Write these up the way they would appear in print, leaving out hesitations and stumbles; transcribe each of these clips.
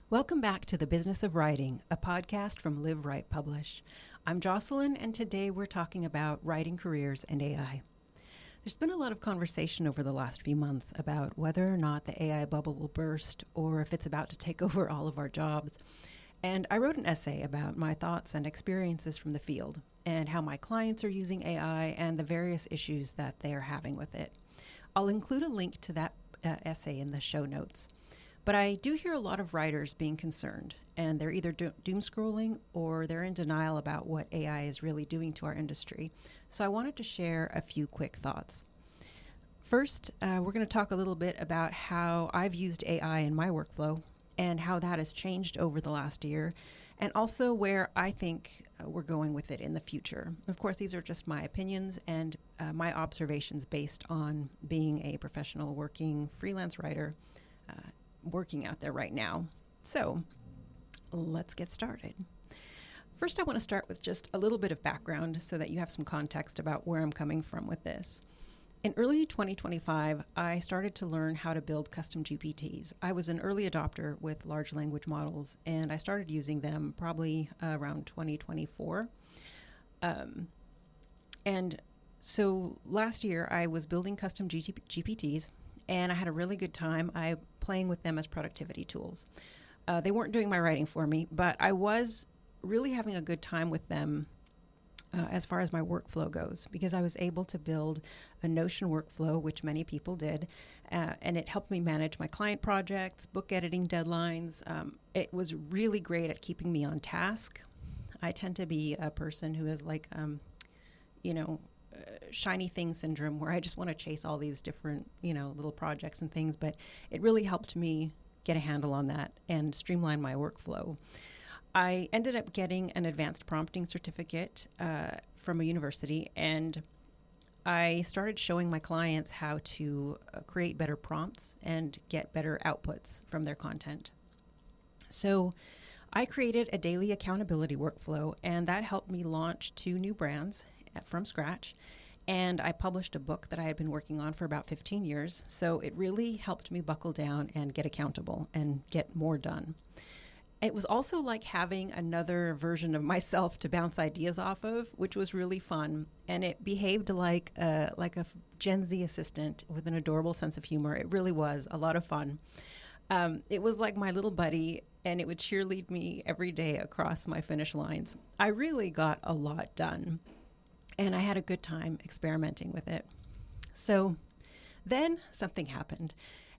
Welcome back to The Business of Writing, a podcast from Live, Write, Publish. I'm Jocelyn, and today we're talking about writing careers and AI. There's been a lot of conversation over the last few months about whether or not the AI bubble will burst or if it's about to take over all of our jobs. And I wrote an essay about my thoughts and experiences from the field and how my clients are using AI and the various issues that they are having with it. I'll include a link to that essay in the show notes. But I do hear a lot of writers being concerned, and they're either doom scrolling or they're in denial about what AI is really doing to our industry. So I wanted to share a few quick thoughts. First, we're going to talk a little bit about how I've used AI in my workflow and how that has changed over the last year, and also where I think we're going with it in the future. Of course, these are just my opinions and my observations based on being a professional working freelance writer working out there right now. So let's get started. First, I want to start with just a little bit of background so that you have some context about where I'm coming from with this. In early 2025, I started to learn how to build custom GPTs. I was an early adopter with large language models, and I started using them probably around 2024. And so last year, I was building custom GPTs, and I had a really good time playing with them as productivity tools. They weren't doing my writing for me, but I was really having a good time with them as far as my workflow goes, because I was able to build a Notion workflow, which many people did, and it helped me manage my client projects, book editing deadlines. It was really great at keeping me on task. I tend to be a person who is like, shiny thing syndrome, where I just want to chase all these different, little projects and things. But it really helped me get a handle on that and streamline my workflow. I ended up getting an advanced prompting certificate from a university, and I started showing my clients how to create better prompts and get better outputs from their content. So I created a daily accountability workflow, and that helped me launch 2 new brands from scratch. And I published a book that I had been working on for about 15 years. So it really helped me buckle down and get accountable and get more done. It was also like having another version of myself to bounce ideas off of, which was really fun. And it behaved like a Gen Z assistant with an adorable sense of humor. It really was a lot of fun. It was like my little buddy, and it would cheerlead me every day across my finish lines. I really got a lot done, and I had a good time experimenting with it. So then something happened.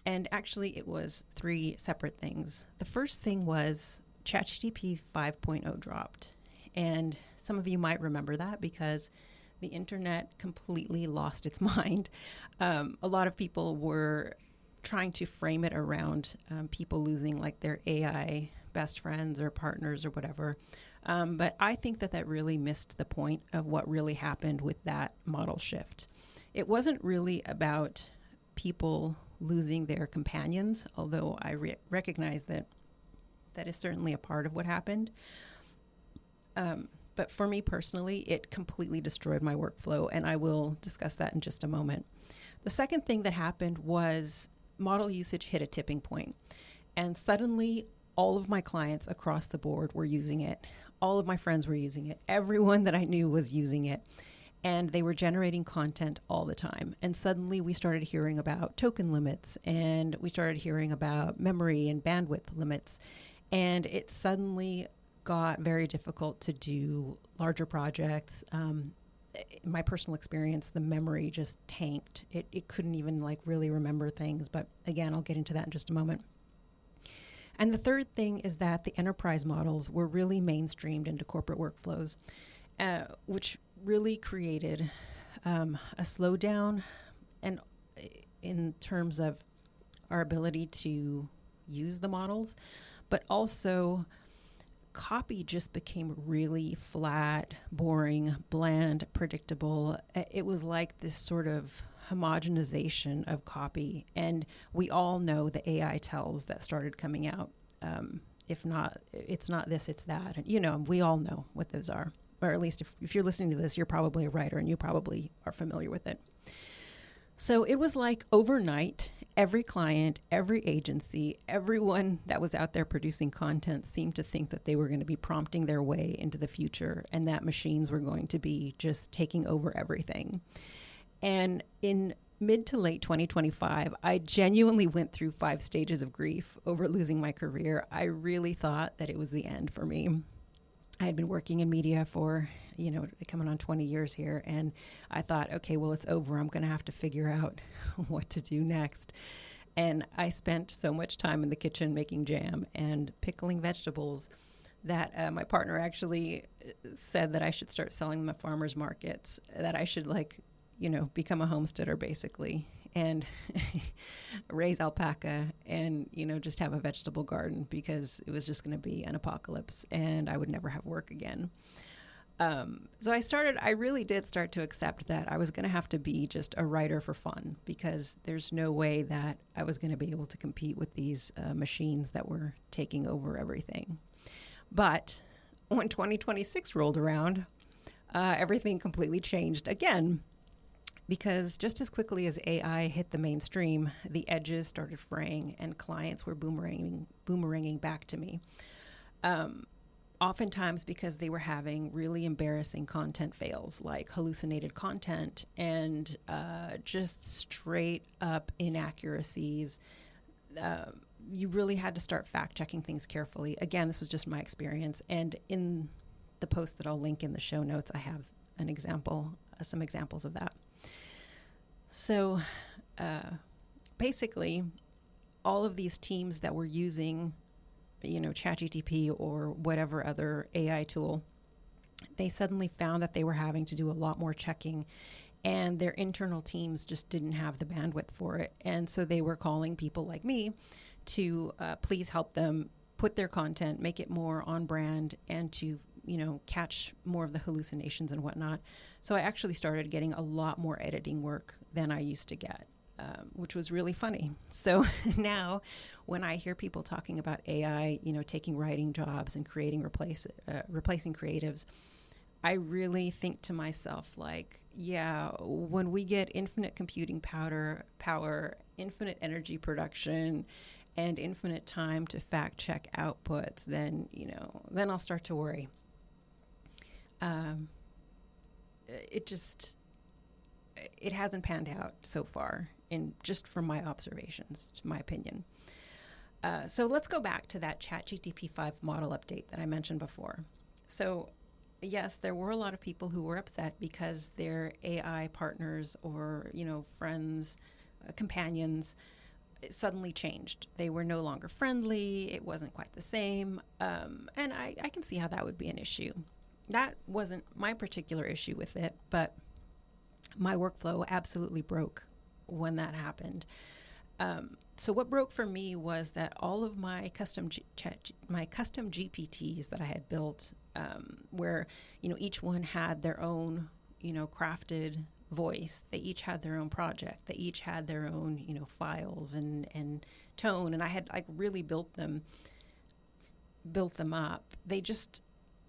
And actually, it was 3 separate things. The first thing was ChatGPT 5.0 dropped. And some of you might remember that because the internet completely lost its mind. A lot of people were trying to frame it around people losing like their AI best friends or partners or whatever. But I think that really missed the point of what really happened with that model shift. It wasn't really about people losing their companions, although I recognize that is certainly a part of what happened. But for me personally, it completely destroyed my workflow, and I will discuss that in just a moment. The second thing that happened was model usage hit a tipping point, and suddenly all of my clients across the board were using it. All of my friends were using it. Everyone that I knew was using it. And they were generating content all the time. And suddenly we started hearing about token limits, and we started hearing about memory and bandwidth limits. And it suddenly got very difficult to do larger projects. In my personal experience, the memory just tanked. It couldn't even really remember things. But again, I'll get into that in just a moment. And the third thing is that the enterprise models were really mainstreamed into corporate workflows, which really created a slowdown and in terms of our ability to use the models, but also copy just became really flat, boring, bland, predictable. It was like this sort of homogenization of copy. And we all know the AI tells that started coming out. If not, it's not this, it's that. And, we all know what those are. Or at least if you're listening to this, you're probably a writer and you probably are familiar with it. So it was like overnight, every client, every agency, everyone that was out there producing content seemed to think that they were going to be prompting their way into the future and that machines were going to be just taking over everything. And in mid to late 2025, I genuinely went through 5 stages of grief over losing my career. I really thought that it was the end for me. I had been working in media for, coming on 20 years here. And I thought, okay, well, it's over. I'm going to have to figure out what to do next. And I spent so much time in the kitchen making jam and pickling vegetables that my partner actually said that I should start selling them at farmers markets, that I should become a homesteader basically and raise alpaca and, just have a vegetable garden because it was just going to be an apocalypse and I would never have work again. So I really did start to accept that I was going to have to be just a writer for fun because there's no way that I was going to be able to compete with these machines that were taking over everything. But when 2026 rolled around, everything completely changed again. Because just as quickly as AI hit the mainstream, the edges started fraying and clients were boomeranging back to me. Oftentimes because they were having really embarrassing content fails, like hallucinated content and just straight up inaccuracies. You really had to start fact checking things carefully. Again, this was just my experience. And in the post that I'll link in the show notes, I have some examples of that. So basically, all of these teams that were using, ChatGPT or whatever other AI tool, they suddenly found that they were having to do a lot more checking and their internal teams just didn't have the bandwidth for it. And so they were calling people like me to please help them put their content, make it more on brand and to catch more of the hallucinations and whatnot. So I actually started getting a lot more editing work than I used to get, which was really funny. So now when I hear people talking about AI, taking writing jobs and replacing creatives, I really think to myself, like, yeah, when we get infinite computing power, infinite energy production, and infinite time to fact check outputs, then I'll start to worry. It hasn't panned out so far, just from my observations, to my opinion. So let's go back to that ChatGPT 5 model update that I mentioned before. So yes, there were a lot of people who were upset because their AI partners or, friends, companions, suddenly changed. They were no longer friendly. It wasn't quite the same. And I can see how that would be an issue. That wasn't my particular issue with it, but my workflow absolutely broke when that happened. So what broke for me was that all of my custom GPTs that I had built, where each one had their own crafted voice. They each had their own project. They each had their own files and tone. And I had really built them up. They just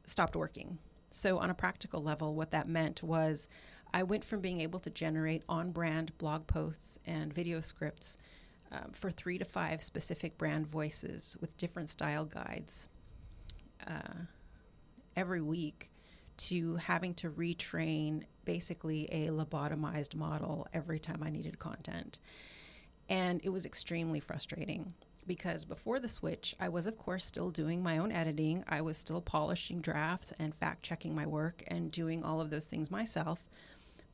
stopped working. So on a practical level, what that meant was I went from being able to generate on-brand blog posts and video scripts for 3 to 5 specific brand voices with different style guides every week to having to retrain basically a lobotomized model every time I needed content. And it was extremely frustrating because before the switch, I was, of course, still doing my own editing. I was still polishing drafts and fact-checking my work and doing all of those things myself.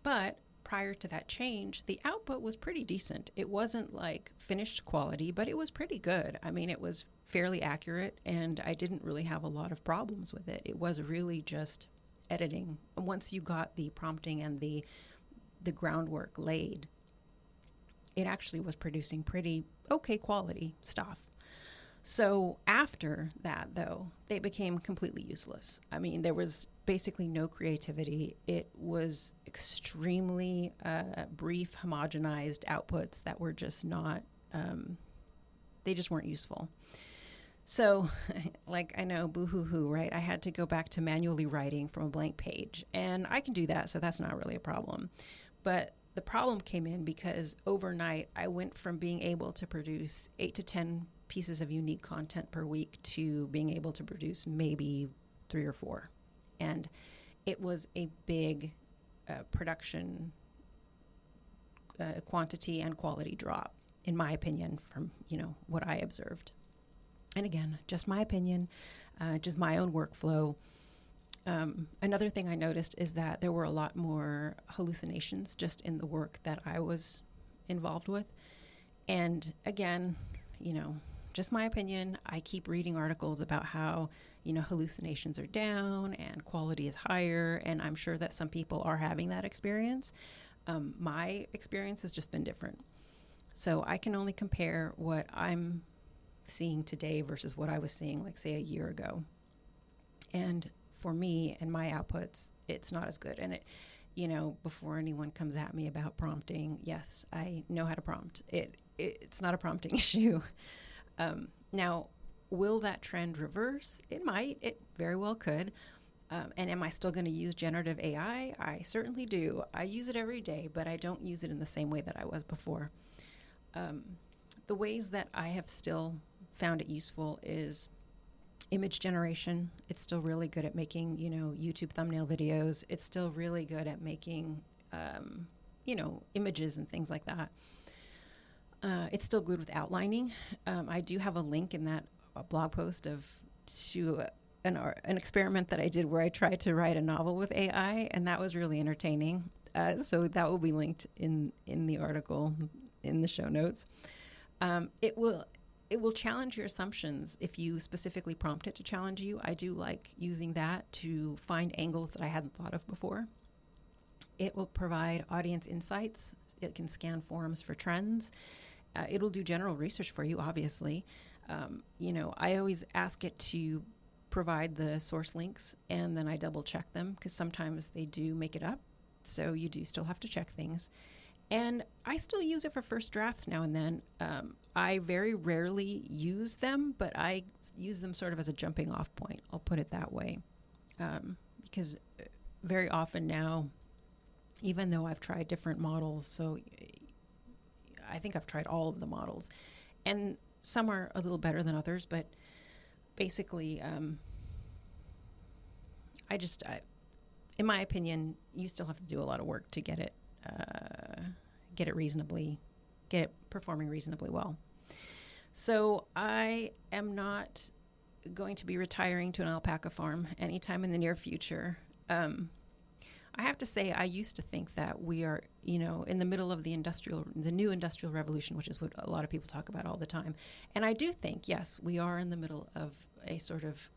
But prior to that change, the output was pretty decent. It wasn't like finished quality, but it was pretty good. I mean, it was fairly accurate, and I didn't really have a lot of problems with it. It was really just editing. Once you got the prompting and the groundwork laid, it actually was producing pretty okay quality stuff. So after that, though, they became completely useless. I mean, there was basically no creativity. It was extremely brief, homogenized outputs that were just not, they just weren't useful. So, I know, boo-hoo-hoo, right? I had to go back to manually writing from a blank page. And I can do that, so that's not really a problem. But the problem came in because overnight I went from being able to produce 8 to 10 pieces of unique content per week to being able to produce maybe 3 or 4. And it was a big production quantity and quality drop, in my opinion, from, what I observed. And again, just my opinion, just my own workflow. Another thing I noticed is that there were a lot more hallucinations just in the work that I was involved with. And again, just my opinion, I keep reading articles about how, hallucinations are down and quality is higher. And I'm sure that some people are having that experience. My experience has just been different. So I can only compare what I'm seeing today versus what I was seeing, like, say, a year ago. And for me and my outputs, it's not as good. And it, before anyone comes at me about prompting, yes, I know how to prompt. It's not a prompting issue. Now, will that trend reverse? It might. It very well could. And am I still going to use generative AI? I certainly do. I use it every day, but I don't use it in the same way that I was before. The ways that I have still found it useful is image generation. It's still really good at making, YouTube thumbnail videos. It's still really good at making, images and things like that. It's still good with outlining. I do have a link in that blog post to an experiment that I did where I tried to write a novel with AI, and that was really entertaining. So that will be linked in the article in the show notes. It will challenge your assumptions if you specifically prompt it to challenge you. I do like using that to find angles that I hadn't thought of before. It will provide audience insights. It can scan forums for trends. It'll do general research for you, obviously. I always ask it to provide the source links, and then I double check them because sometimes they do make it up. So you do still have to check things. And I still use it for first drafts now and then. I very rarely use them, but I use them sort of as a jumping off point. I'll put it that way. Because very often now, even though I've tried different models, so I think I've tried all of the models, and some are a little better than others, but basically, in my opinion, you still have to do a lot of work to get it performing reasonably well. So I am not going to be retiring to an alpaca farm anytime in the near future. I have to say, I used to think that we are, in the middle of the new industrial revolution, which is what a lot of people talk about all the time. And I do think, yes, we are in the middle of a sort of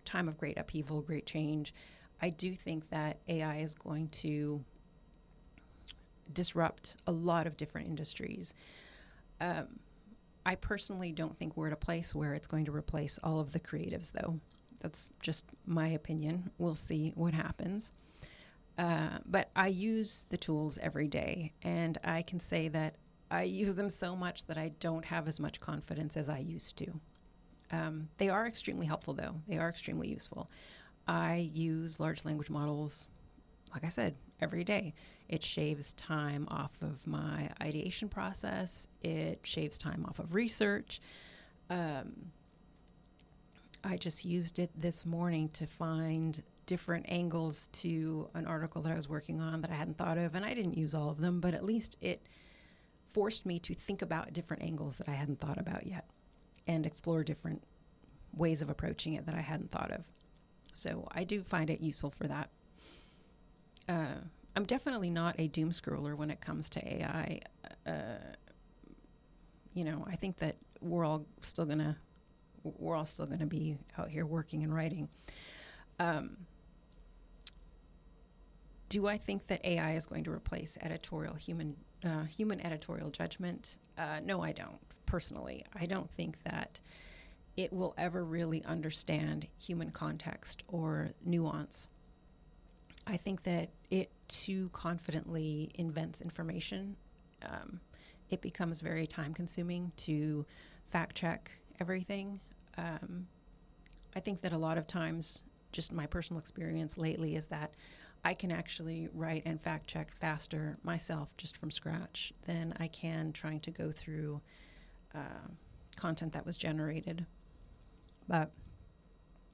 time of great upheaval, great change. I do think that AI is going to disrupt a lot of different industries. I personally don't think we're at a place where it's going to replace all of the creatives, though. That's just my opinion. We'll see what happens. But I use the tools every day, and I can say that I use them so much that I don't have as much confidence as I used to. They are extremely helpful, though. They are extremely useful. I use large language models, like I said, every day. It shaves time off of my ideation process. It shaves time off of research. I just used it this morning to find different angles to an article that I was working on that I hadn't thought of, and I didn't use all of them, but at least it forced me to think about different angles that I hadn't thought about yet and explore different ways of approaching it that I hadn't thought of. So I do find it useful for that. I'm definitely not a doom scroller when it comes to AI. I think that we're all still gonna be out here working and writing. Do I think that AI is going to replace human editorial judgment? No, I don't. Personally, I don't think that it will ever really understand human context or nuance. I think that it too confidently invents information. It becomes very time-consuming to fact-check everything. I think that a lot of times, just my personal experience lately is that I can actually write and fact check faster myself just from scratch than I can trying to go through content that was generated. But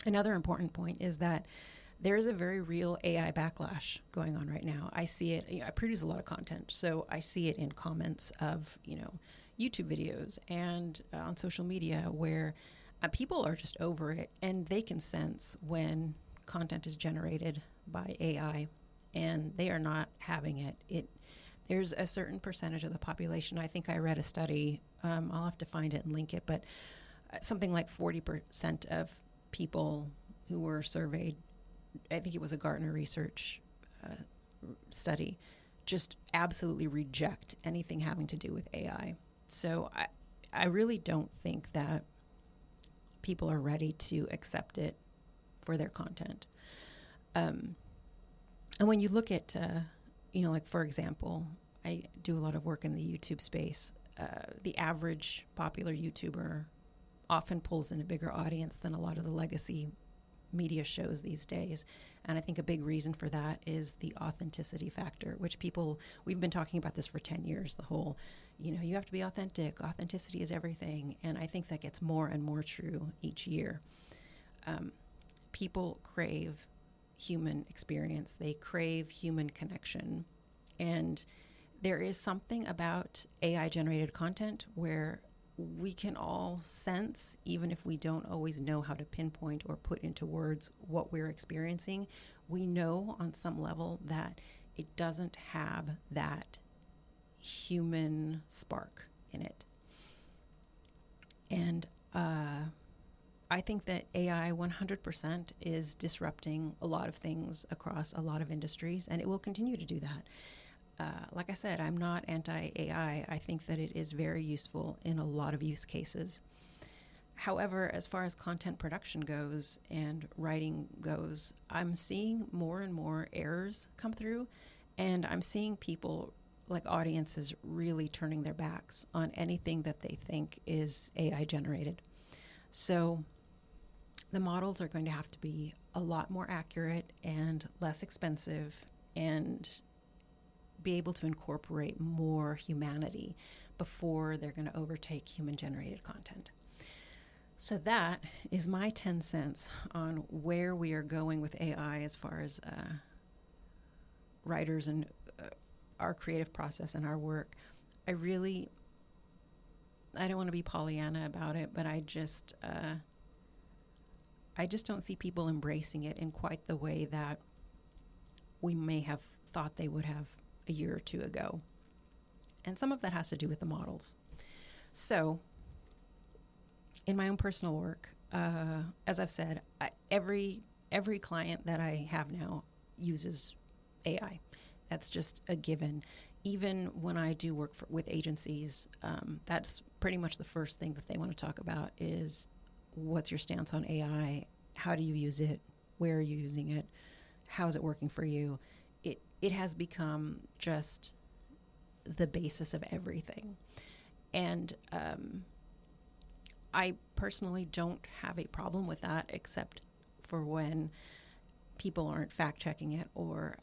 another important point is that there is a very real AI backlash going on right now. I see it. I produce a lot of content, so I see it in comments of, YouTube videos and on social media where people are just over it, and they can sense when content is generated by AI and they are not having it. There's a certain percentage of the population. I think I read a study. I'll have to find it and link it, but something like 40% of people who were surveyed, I think it was a Gartner research study, just absolutely reject anything having to do with AI. So I really don't think that people are ready to accept it for their content. And when you look at, like, for example, I do a lot of work in the YouTube space. The average popular YouTuber often pulls in a bigger audience than a lot of the legacy media shows these days. And I think a big reason for that is the authenticity factor, which we've been talking about this for 10 years, the whole, you have to be authentic. Authenticity is everything. And I think that gets more and more true each year. People crave human experience. They crave human connection. And there is something about AI-generated content where we can all sense, even if we don't always know how to pinpoint or put into words what we're experiencing, we know on some level that it doesn't have that human spark in it. And I think that AI 100% is disrupting a lot of things across a lot of industries, and it will continue to do that. Like I said, I'm not anti-AI. I think that it is very useful in a lot of use cases. However, as far as content production goes and writing goes, I'm seeing more and more errors come through, and I'm seeing people, like audiences, really turning their backs on anything that they think is AI generated. So the models are going to have to be a lot more accurate and less expensive and be able to incorporate more humanity before they're going to overtake human-generated content. So that is my 10 cents on where we are going with AI as far as writers and our creative process and our work. I don't want to be Pollyanna about it, but I just don't see people embracing it in quite the way that we may have thought they would have a year or two ago. And some of that has to do with the models. So in my own personal work, as I've said, every client that I have now uses AI. That's just a given. Even when I do work with agencies, that's pretty much the first thing that they want to talk about is, what's your stance on AI? How do you use it? Where are you using it? How is it working for you? It has become just the basis of everything. And I personally don't have a problem with that, except for when people aren't fact-checking it or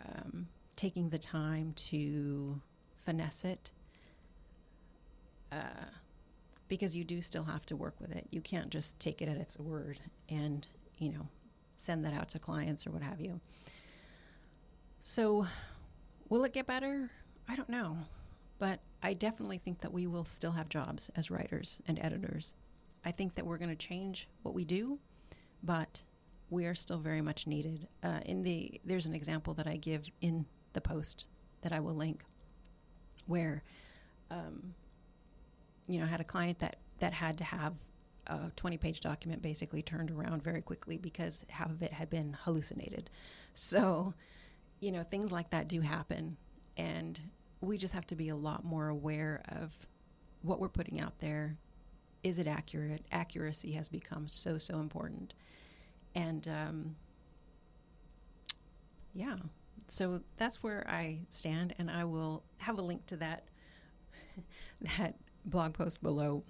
taking the time to finesse it, because you do still have to work with it. You can't just take it at its word and, send that out to clients or what have you. So will it get better? I don't know. But I definitely think that we will still have jobs as writers and editors. I think that we're going to change what we do, but we are still very much needed. There's an example that I give in the post that I will link where, I had a client that had to have a 20-page document basically turned around very quickly because half of it had been hallucinated. So, things like that do happen, and we just have to be a lot more aware of what we're putting out there. Is it accurate? Accuracy has become so, so important. And, so that's where I stand, and I will have a link to that blog post below.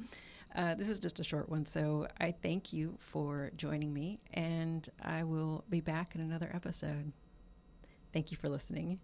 This is just a short one, so I thank you for joining me, and I will be back in another episode. Thank you for listening.